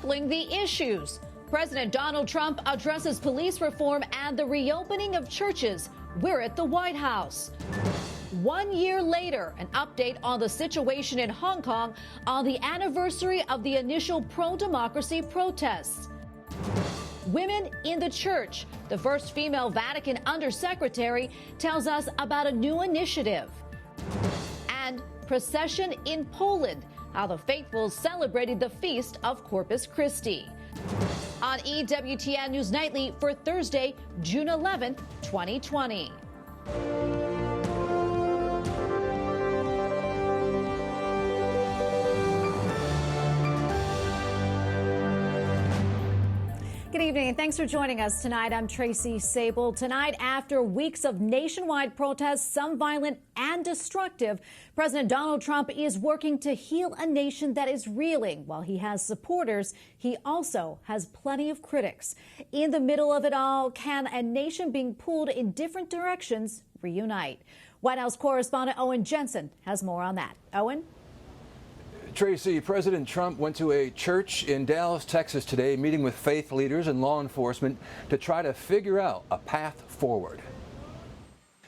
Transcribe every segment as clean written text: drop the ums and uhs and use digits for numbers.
tackling the issues. President Donald Trump addresses police reform and the reopening of churches. We're at the White House. 1 year later, an update on the situation in Hong Kong on the anniversary of the initial pro-democracy protests. Women in the church. The first female Vatican undersecretary tells us about a new initiative. And procession in Poland, how the faithful celebrated the Feast of Corpus Christi. On EWTN News Nightly for Thursday, June 11th, 2020. Good evening, and thanks for joining us tonight. I'm Tracy Sable. Tonight, after weeks of nationwide protests, some violent and destructive, President Donald Trump is working to heal a nation that is reeling. While he has supporters, he also has plenty of critics. In the middle of it all, can a nation being pulled in different directions reunite? White House correspondent Owen Jensen has more on that. Owen? Tracy, President Trump went to a church in Dallas, Texas today, meeting with faith leaders and law enforcement to try to figure out a path forward.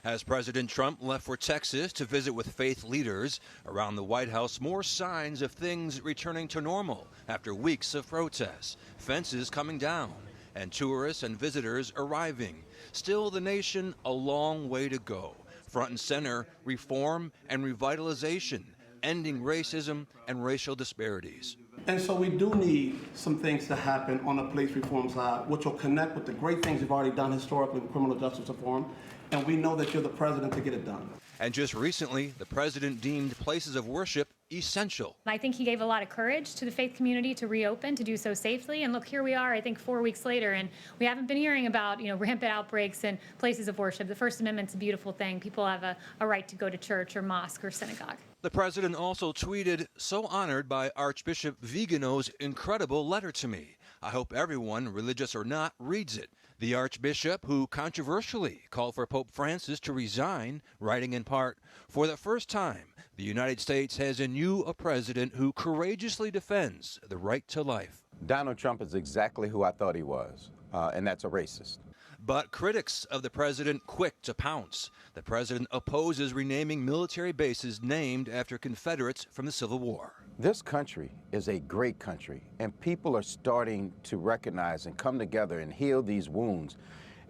As President Trump left for Texas to visit with faith leaders, around the White House, more signs of things returning to normal after weeks of protests, fences coming down, and tourists and visitors arriving. Still, the nation a long way to go. Front and center, reform and revitalization, ending racism and racial disparities. And so we do need some things to happen on the police reform side, which will connect with the great things you've already done historically with criminal justice reform. And we know that you're the president to get it done. And just recently, the president deemed places of worship essential. I think he gave a lot of courage to the faith community to reopen, to do so safely. And look, here we are, I think 4 weeks later, and we haven't been hearing about, rampant outbreaks in places of worship. The First Amendment's a beautiful thing. People have a right to go to church or mosque or synagogue. The president also tweeted, "So honored by Archbishop Vigano's incredible letter to me. I hope everyone, religious or not, reads it." The Archbishop, who controversially called for Pope Francis to resign, writing in part, "For the first time, the United States has in you a president who courageously defends the right to life." Donald Trump is exactly who I thought he was, and that's a racist. But critics of the president quick to pounce. The president opposes renaming military bases named after Confederates from the Civil War. This country is a great country, and people are starting to recognize and come together and heal these wounds.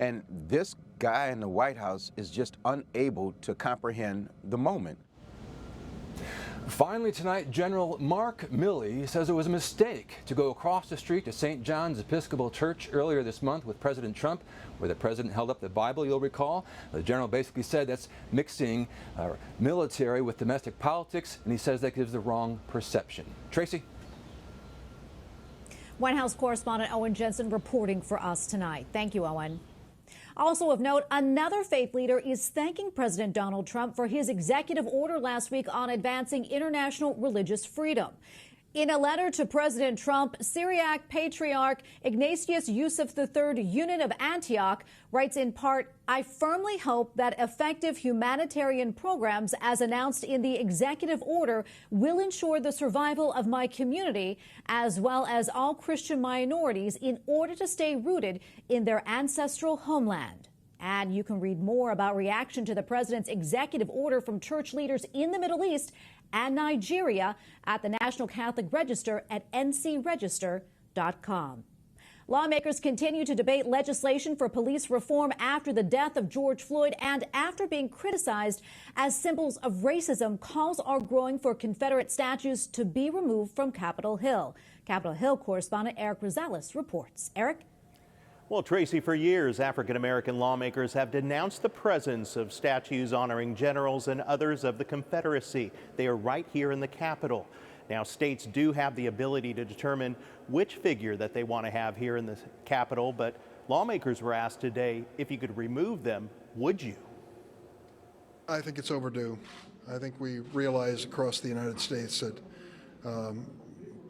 And this guy in the White House is just unable to comprehend the moment. Finally tonight, General Mark Milley says it was a mistake to go across the street to St. John's Episcopal Church earlier this month with President Trump, where the president held up the Bible, you'll recall. The general basically said that's mixing military with domestic politics, and he says that gives the wrong perception. Tracy? White House correspondent Owen Jensen reporting for us tonight. Thank you, Owen. Also of note, another faith leader is thanking President Donald Trump for his executive order last week on advancing international religious freedom. In a letter to President Trump, Syriac Patriarch Ignatius Yusuf III, Unit of Antioch, writes in part, "I firmly hope that effective humanitarian programs, as announced in the executive order, will ensure the survival of my community, as well as all Christian minorities, in order to stay rooted in their ancestral homeland." And you can read more about reaction to the president's executive order from church leaders in the Middle East and Nigeria at the National Catholic Register at ncregister.com. Lawmakers continue to debate legislation for police reform after the death of George Floyd and after being criticized as symbols of racism. Calls are growing for Confederate statues to be removed from Capitol Hill. Capitol Hill correspondent Eric Rosales reports. Eric? Well, Tracy, for years, African-American lawmakers have denounced the presence of statues honoring generals and others of the Confederacy. They are right here in the Capitol. Now, states do have the ability to determine which figure that they want to have here in the Capitol, but lawmakers were asked today if you could remove them, would you? I think it's overdue. I think we realize across the United States that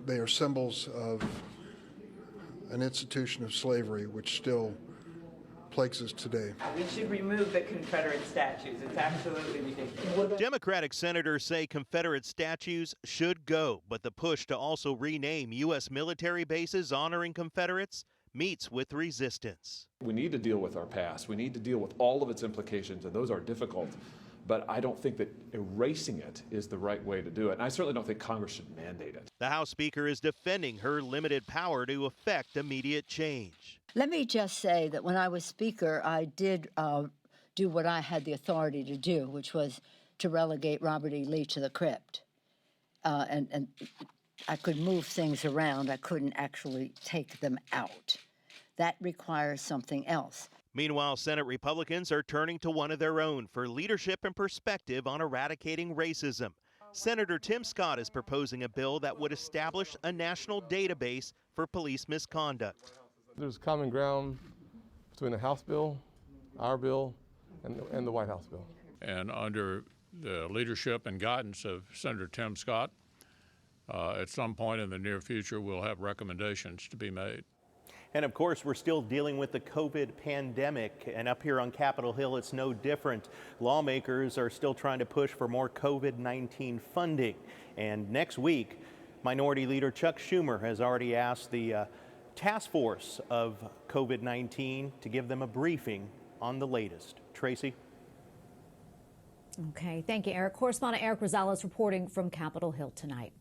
they are symbols of an institution of slavery which still plagues us today. We should remove the Confederate statues. It's absolutely ridiculous. Democratic senators say Confederate statues should go, but the push to also rename U.S. military bases honoring Confederates meets with resistance. We need to deal with our past. We need to deal with all of its implications, and those are difficult. But I don't think that erasing it is the right way to do it. And I certainly don't think Congress should mandate it. The House Speaker is defending her limited power to effect immediate change. Let me just say that when I was Speaker, I did do what I had the authority to do, which was to relegate Robert E. Lee to the crypt. And I could move things around. I couldn't actually take them out. That requires something else. Meanwhile, Senate Republicans are turning to one of their own for leadership and perspective on eradicating racism. Senator Tim Scott is proposing a bill that would establish a national database for police misconduct. There's common ground between the House bill, our bill, and the White House bill. And under the leadership and guidance of Senator Tim Scott, at some point in the near future, we'll have recommendations to be made. And of course, we're still dealing with the COVID pandemic, and up here on Capitol Hill, it's no different. Lawmakers are still trying to push for more COVID-19 funding. And next week, Minority Leader Chuck Schumer has already asked the task force of COVID-19 to give them a briefing on the latest. Tracy? Okay, thank you, Eric. Correspondent Eric Rosales reporting from Capitol Hill tonight.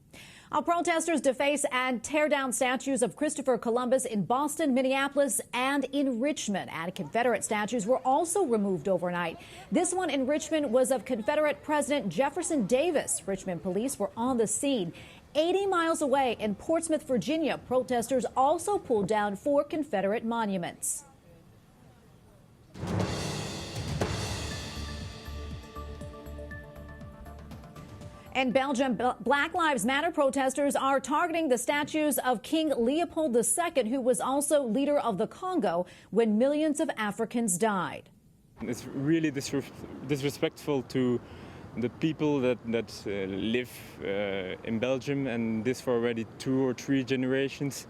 Protesters deface and tear down statues of Christopher Columbus in Boston, Minneapolis, and in Richmond. And Confederate statues were also removed overnight. This one in Richmond was of Confederate President Jefferson Davis. Richmond police were on the scene. 80 miles away in Portsmouth, Virginia, protesters also pulled down 4 Confederate monuments. In Belgium, Black Lives Matter protesters are targeting the statues of King Leopold II, who was also leader of the Congo when millions of Africans died. It's really disrespectful to the people that live in Belgium, and this for already 2 or 3 generations.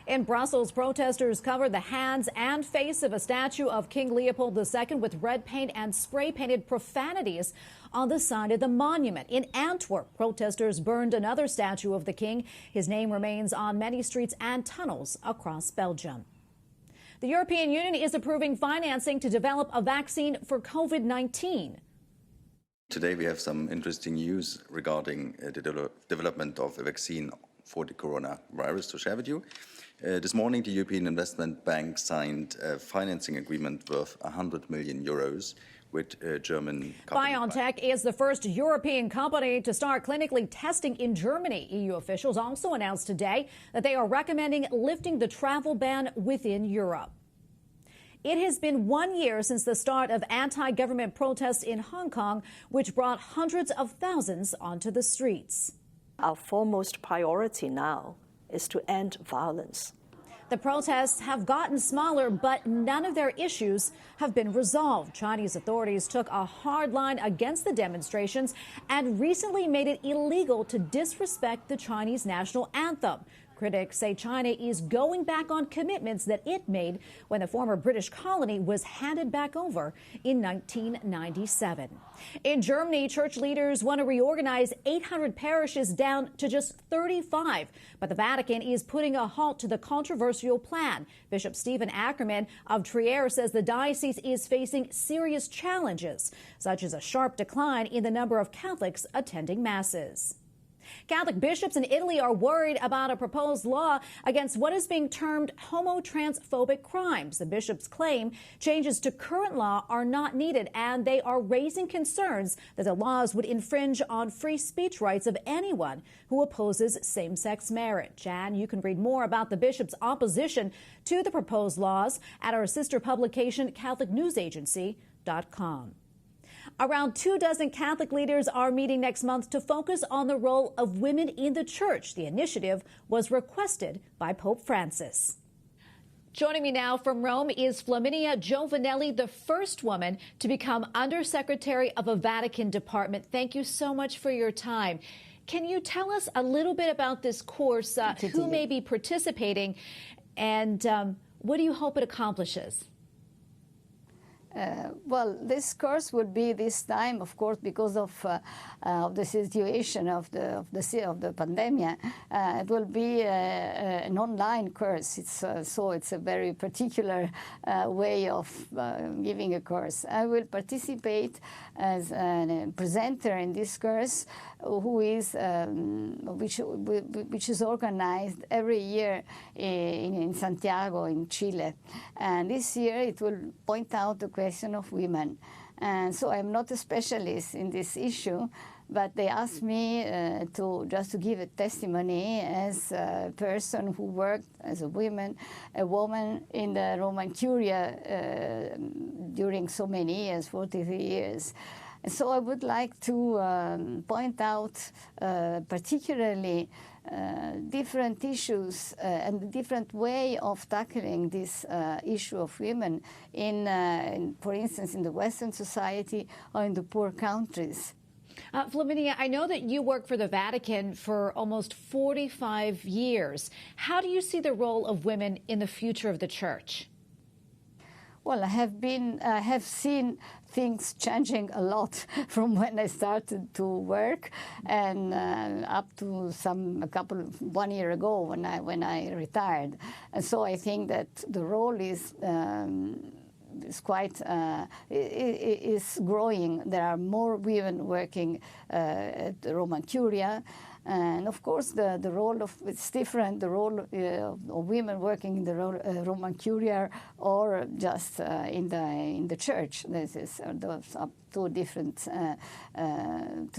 In Brussels, protesters covered the hands and face of a statue of King Leopold II with red paint and spray-painted profanities on the side of the monument. In Antwerp, protesters burned another statue of the king. His name remains on many streets and tunnels across Belgium. The European Union is approving financing to develop a vaccine for COVID-19. Today we have some interesting news regarding the development of a vaccine for the coronavirus to share with you. This morning, the European Investment Bank signed a financing agreement worth 100 million euros with German company. BioNTech is the first European company to start clinically testing in Germany. EU officials also announced today that they are recommending lifting the travel ban within Europe. It has been 1 year since the start of anti-government protests in Hong Kong, which brought hundreds of thousands onto the streets. Our foremost priority now is to end violence. The protests have gotten smaller, but none of their issues have been resolved. Chinese authorities took a hard line against the demonstrations and recently made it illegal to disrespect the Chinese national anthem. Critics say China is going back on commitments that it made when the former British colony was handed back over in 1997. In Germany, church leaders want to reorganize 800 parishes down to just 35. But the Vatican is putting a halt to the controversial plan. Bishop Stephen Ackerman of Trier says the diocese is facing serious challenges, such as a sharp decline in the number of Catholics attending masses. Catholic bishops in Italy are worried about a proposed law against what is being termed homo-transphobic crimes. The bishops claim changes to current law are not needed, and they are raising concerns that the laws would infringe on free speech rights of anyone who opposes same-sex marriage. And you can read more about the bishops' opposition to the proposed laws at our sister publication, CatholicNewsAgency.com. Around 24 Catholic leaders are meeting next month to focus on the role of women in the church. The initiative was requested by Pope Francis. Joining me now from Rome is Flaminia Giovanelli, the first woman to become Undersecretary of a Vatican department. Thank you so much for your time. Can you tell us a little bit about this course, who may be participating, and What do you hope it accomplishes? Well, this course will be this time, of course, because of the situation of the pandemic. It will be an online course. So it's a very particular way of giving a course. I will participate as a presenter in this course, which is organized every year in Santiago, in Chile. And this year it will point out the question of women. And so I'm not a specialist in this issue, but they asked me to give a testimony as a person who worked as a woman in the Roman Curia during so many years, 43 years. And so I would like to point out particularly different issues and the different way of tackling this issue of women for instance, in the Western society or in the poor countries. Flaminia, I know that you work for the Vatican for almost 45 years. How do you see the role of women in the future of the Church? Well, I have seen things changing a lot from when I started to work and up to 1 year ago when I retired. And so I think that the role is growing. There are more women working at the Roman Curia. And of course, the role it's different. The role of women working in the Roman Curia or just in the church. Those are two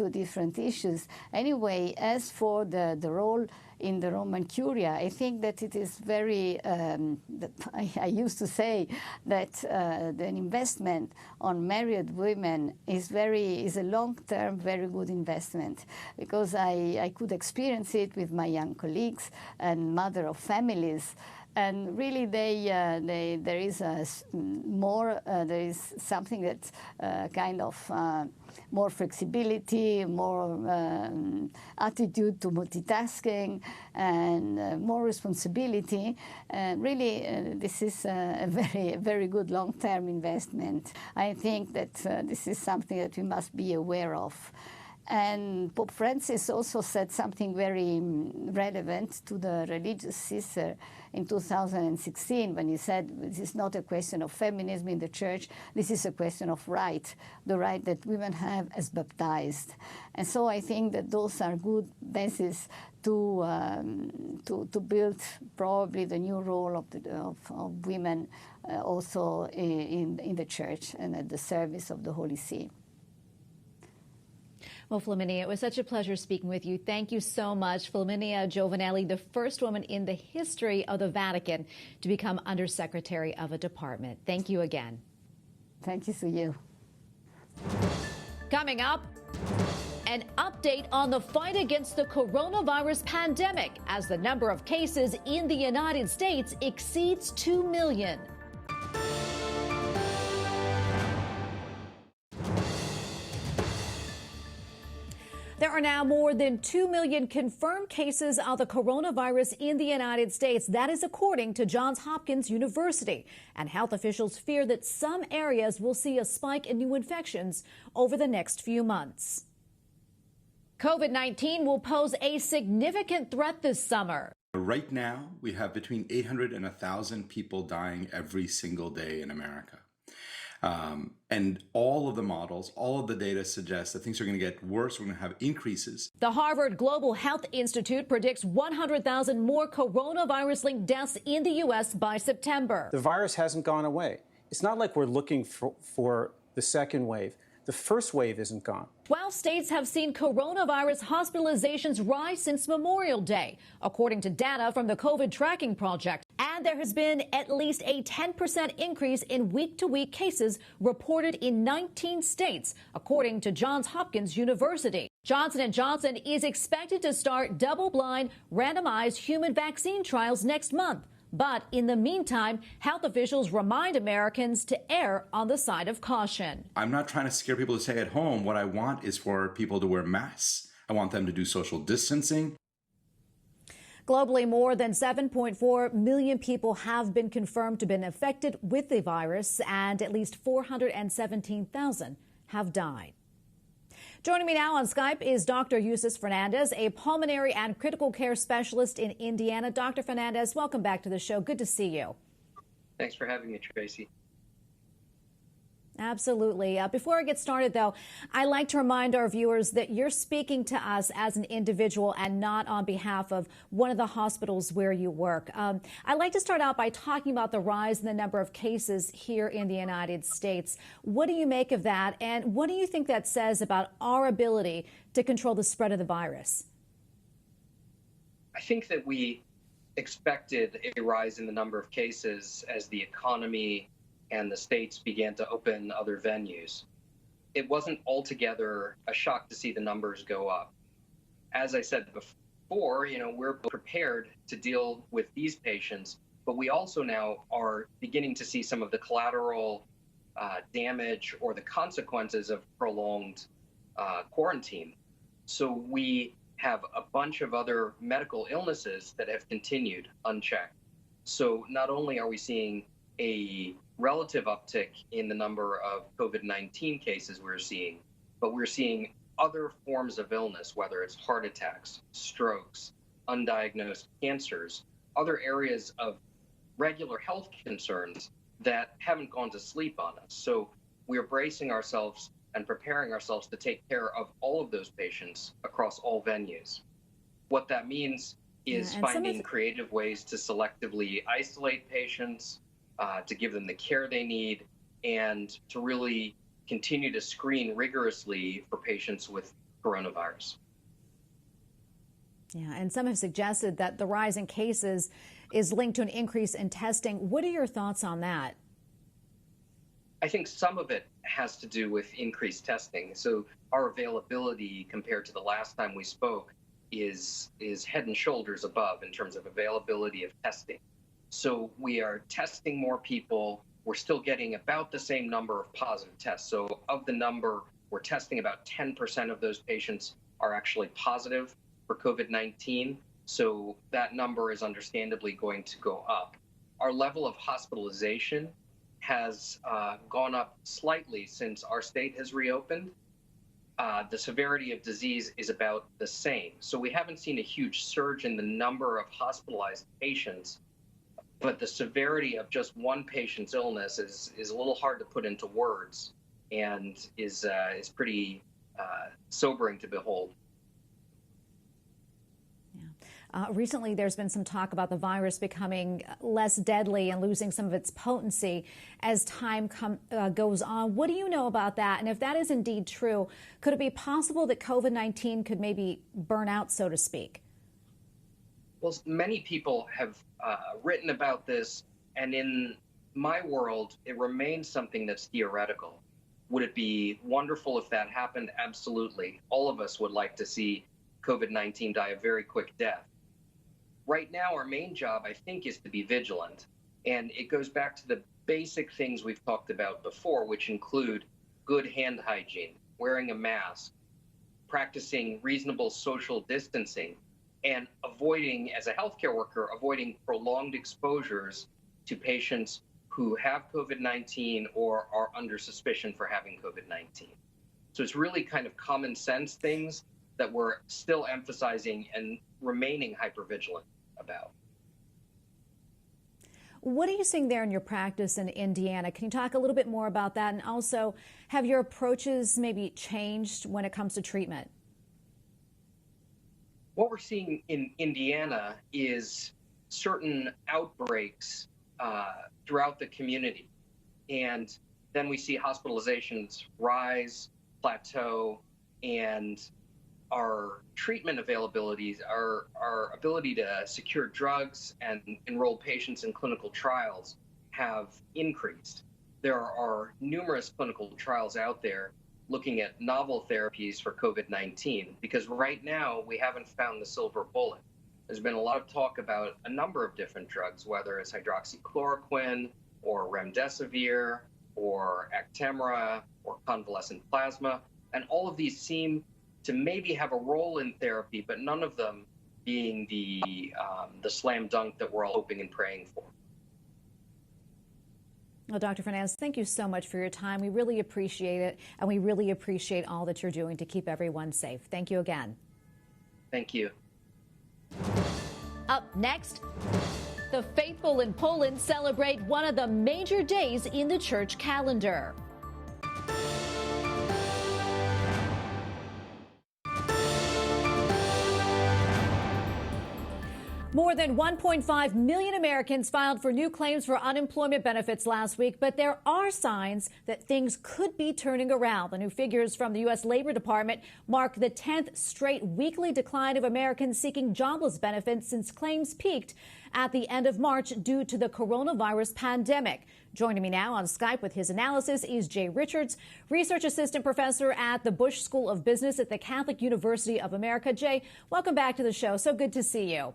different issues. Anyway, as for the role in the Roman Curia, I think that it is very. I used to say that the investment on married women is a long-term, very good investment, because I could experience it with my young colleagues and mother of families. And really, there is something that kind of more flexibility, more attitude to multitasking, and more responsibility. Really, this is a very good long-term investment. I think that this is something that we must be aware of. And Pope Francis also said something very relevant to the religious sister in 2016 when he said, this is not a question of feminism in the church, this is a question of right, the right that women have as baptized. And so I think that those are good bases to build probably the new role of women also in the church and at the service of the Holy See. Well, Flaminia, it was such a pleasure speaking with you. Thank you so much. Flaminia Giovanelli, the first woman in the history of the Vatican to become Undersecretary of a department. Thank you again. Thank you to you. Coming up, an update on the fight against the coronavirus pandemic as the number of cases in the United States exceeds 2 million. There are now more than 2 million confirmed cases of the coronavirus in the United States. That is according to Johns Hopkins University. And health officials fear that some areas will see a spike in new infections over the next few months. COVID-19 will pose a significant threat this summer. Right now, we have between 800 and 1,000 people dying every single day in America. And all of the models, all of the data suggests that things are going to get worse. We're going to have increases. The Harvard Global Health Institute predicts 100,000 more coronavirus-linked deaths in the U.S. by September. The virus hasn't gone away. It's not like we're looking for the second wave. The first wave isn't gone. 12 states have seen coronavirus hospitalizations rise since Memorial Day, according to data from the COVID Tracking Project. And there has been at least a 10% increase in week-to-week cases reported in 19 states, according to Johns Hopkins University. Johnson & Johnson is expected to start double-blind, randomized human vaccine trials next month. But in the meantime, health officials remind Americans to err on the side of caution. I'm not trying to scare people to stay at home. What I want is for people to wear masks. I want them to do social distancing. Globally, more than 7.4 million people have been confirmed to have been affected with the virus, and at least 417,000 have died. Joining me now on Skype is Dr. Ovid Fernandes, a pulmonary and critical care specialist in Indiana. Dr. Fernandes, welcome back to the show. Good to see you. Thanks for having me, Tracy. Absolutely. Before I get started, though, I like to remind our viewers that you're speaking to us as an individual and not on behalf of one of the hospitals where you work. I'd like to start out by talking about the rise in the number of cases here in the United States. What do you make of that, and what do you think that says about our ability to control the spread of the virus? I think that we expected a rise in the number of cases as the economy and the states began to open other venues. It wasn't altogether a shock to see the numbers go up. As I said before, we're prepared to deal with these patients, but we also now are beginning to see some of the collateral damage or the consequences of prolonged quarantine. So we have a bunch of other medical illnesses that have continued unchecked. So not only are we seeing a relative uptick in the number of COVID-19 cases but we're seeing other forms of illness, whether it's heart attacks, strokes, undiagnosed cancers, other areas of regular health concerns that haven't gone to sleep on us. So we're bracing ourselves and preparing ourselves to take care of all of those patients across all venues. What that means is finding creative ways to selectively isolate patients, to give them the care they need, and to really continue to screen rigorously for patients with coronavirus. Yeah, and some have suggested that the rise in cases is linked to an increase in testing. What are your thoughts on that? I think some of it has to do with increased testing. So our availability compared to the last time we spoke is head and shoulders above in terms of availability of testing. So we are testing more people. We're still getting about the same number of positive tests. So of the number, we're testing about 10% of those patients are actually positive for COVID-19. So that number is understandably going to go up. Our level of hospitalization has gone up slightly since our state has reopened. The severity of disease is about the same. So we haven't seen a huge surge in the number of hospitalized patients, but the severity of just one patient's illness is a little hard to put into words and is pretty sobering to behold. Recently, there's been some talk about the virus becoming less deadly and losing some of its potency as time goes on. What do you know about that? And if that is indeed true, could it be possible that COVID-19 could maybe burn out, so to speak? Well, many people have written about this, and in my world, it remains something that's theoretical. Would it be wonderful if that happened? Absolutely. All of us would like to see COVID-19 die a very quick death. Right now, our main job, I think, is to be vigilant. And it goes back to the basic things we've talked about before, which include good hand hygiene, wearing a mask, practicing reasonable social distancing, and avoiding, as a healthcare worker, avoiding prolonged exposures to patients who have COVID-19 or are under suspicion for having COVID-19. So it's really kind of common sense things that we're still emphasizing and remaining hypervigilant about. What are you seeing there in your practice in Indiana? Can you talk a little bit more about that? And also, have your approaches maybe changed when it comes to treatment? What we're seeing in Indiana is certain outbreaks throughout the community. And then we see hospitalizations rise, plateau, and our treatment availabilities, our ability to secure drugs and enroll patients in clinical trials have increased. There are numerous clinical trials out there looking at novel therapies for COVID-19, because right now we haven't found the silver bullet. There's been a lot of talk about a number of different drugs, whether it's hydroxychloroquine or remdesivir or Actemra or convalescent plasma. And all of these seem to maybe have a role in therapy, but none of them being the slam dunk that we're all hoping and praying for. Well, Dr. Fernandes, thank you so much for your time. We really appreciate it, and we really appreciate all that you're doing to keep everyone safe. Thank you again. Thank you. Up next, the faithful in Poland celebrate one of the major days in the church calendar. More than 1.5 million Americans filed for new claims for unemployment benefits last week, but there are signs that things could be turning around. The new figures from the U.S. Labor Department mark the 10th straight weekly decline of Americans seeking jobless benefits since claims peaked at the end of March due to the coronavirus pandemic. Joining me now on Skype with his analysis is Jay Richards, research assistant professor at the Bush School of Business at the Catholic University of America. Jay, welcome back to the show. So good to see you.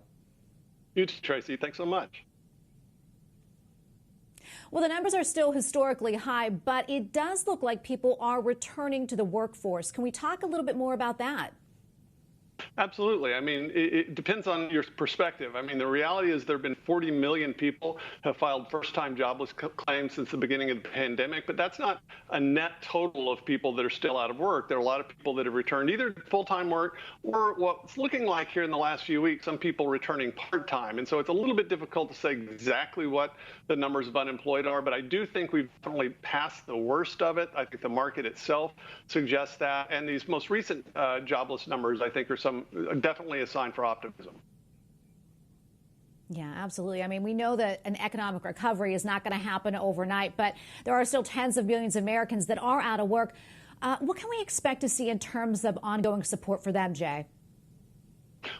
You too, Tracy. Thanks so much. Well, the numbers are still historically high, but it does look like people are returning to the workforce. Can we talk a little bit more about that? Absolutely. I mean, it depends on your perspective. I mean, the reality is there have been 40 million people have filed first-time jobless claims since the beginning of the pandemic, but that's not a net total of people that are still out of work. There are a lot of people that have returned either to full-time work or what's looking like here in the last few weeks, some people returning part-time. And so it's a little bit difficult to say exactly what the numbers of unemployed are, but I do think we've definitely passed the worst of it. I think the market itself suggests that. And these most recent jobless numbers, I think, are definitely a sign for optimism. Yeah, absolutely. I mean, we know that an economic recovery is not going to happen overnight, but there are still tens of millions of Americans that are out of work. What can we expect to see in terms of ongoing support for them, Jay?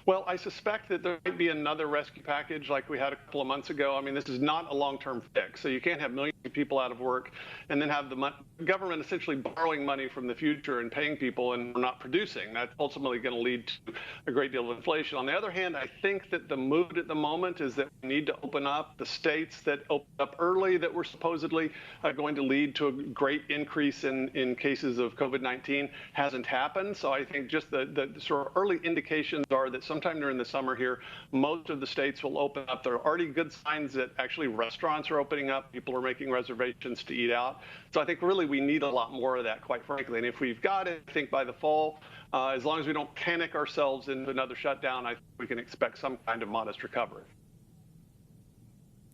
Well, I suspect that there might be another rescue package like we had a couple of months ago. I mean, this is not a long-term fix. So you can't have millions of people out of work and then have the government essentially borrowing money from the future and paying people and not producing. That's ultimately going to lead to a great deal of inflation. On the other hand, I think that the mood at the moment is that we need to open up. The states that opened up early that were supposedly going to lead to a great increase in cases of COVID-19 hasn't happened. So I think just the sort of early indications are that sometime during the summer here, most of the states will open up. There are already good signs that actually restaurants are opening up. People are making reservations to eat out. So I think really we need a lot more of that, quite frankly. And if we've got it, I think by the fall, as long as we don't panic ourselves into another shutdown, I think we can expect some kind of modest recovery.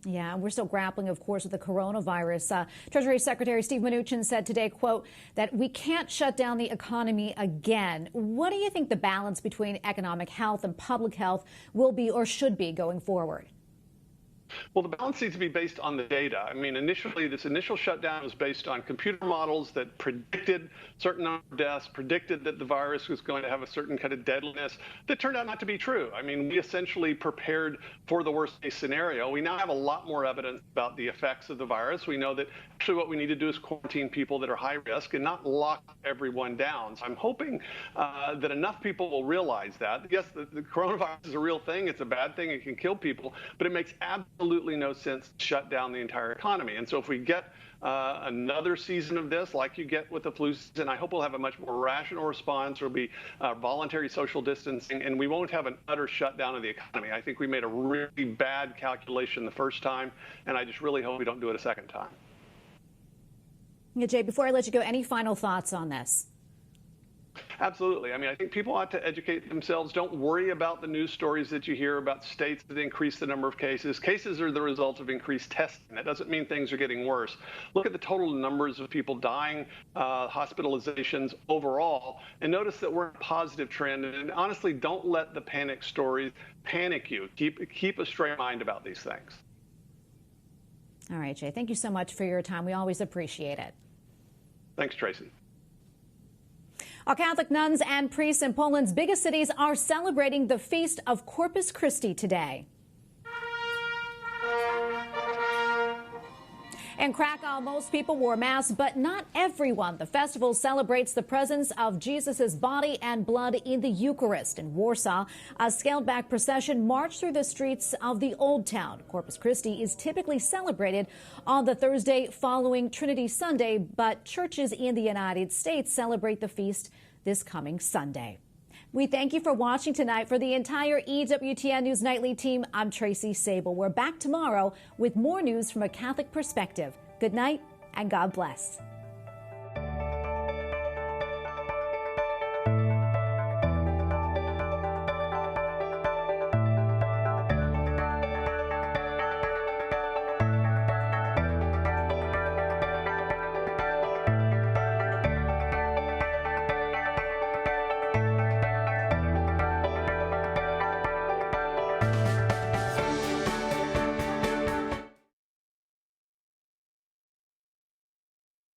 Yeah, we're still grappling, of course, with the coronavirus. Treasury Secretary Steve Mnuchin said today, quote, that we can't shut down the economy again. What do you think the balance between economic health and public health will be or should be going forward? Well, the balance needs to be based on the data. I mean, initially, this initial shutdown was based on computer models that predicted certain number of deaths, predicted that the virus was going to have a certain kind of deadliness that turned out not to be true. I mean, we essentially prepared for the worst case scenario. We now have a lot more evidence about the effects of the virus. We know that actually what we need to do is quarantine people that are high risk and not lock everyone down. So I'm hoping that enough people will realize that. Yes, the coronavirus is a real thing. It's a bad thing. It can kill people, but it makes absolutely no sense to shut down the entire economy. And so if we get another season of this, like you get with the flu season, I hope we'll have a much more rational response. There'll be voluntary social distancing, and we won't have an utter shutdown of the economy. I think we made a really bad calculation the first time, and I just really hope we don't do it a second time. Yeah, Jay, before I let you go, any final thoughts on this? Absolutely. I mean, I think people ought to educate themselves. Don't worry about the news stories that you hear about states that increase the number of cases. Cases are the result of increased testing. That doesn't mean things are getting worse. Look at the total numbers of people dying, hospitalizations overall, and notice that we're in a positive trend. And honestly, don't let the panic stories panic you. Keep a straight mind about these things. All right, Jay, thank you so much for your time. We always appreciate it. Thanks, Tracy. Our Catholic nuns and priests in Poland's biggest cities are celebrating the Feast of Corpus Christi today. In Krakow, most people wore masks, but not everyone. The festival celebrates the presence of Jesus' body and blood in the Eucharist. In Warsaw, a scaled-back procession marched through the streets of the Old Town. Corpus Christi is typically celebrated on the Thursday following Trinity Sunday, but churches in the United States celebrate the feast this coming Sunday. We thank you for watching tonight. For the entire EWTN News Nightly team, I'm Tracy Sable. We're back tomorrow with more news from a Catholic perspective. Good night and God bless.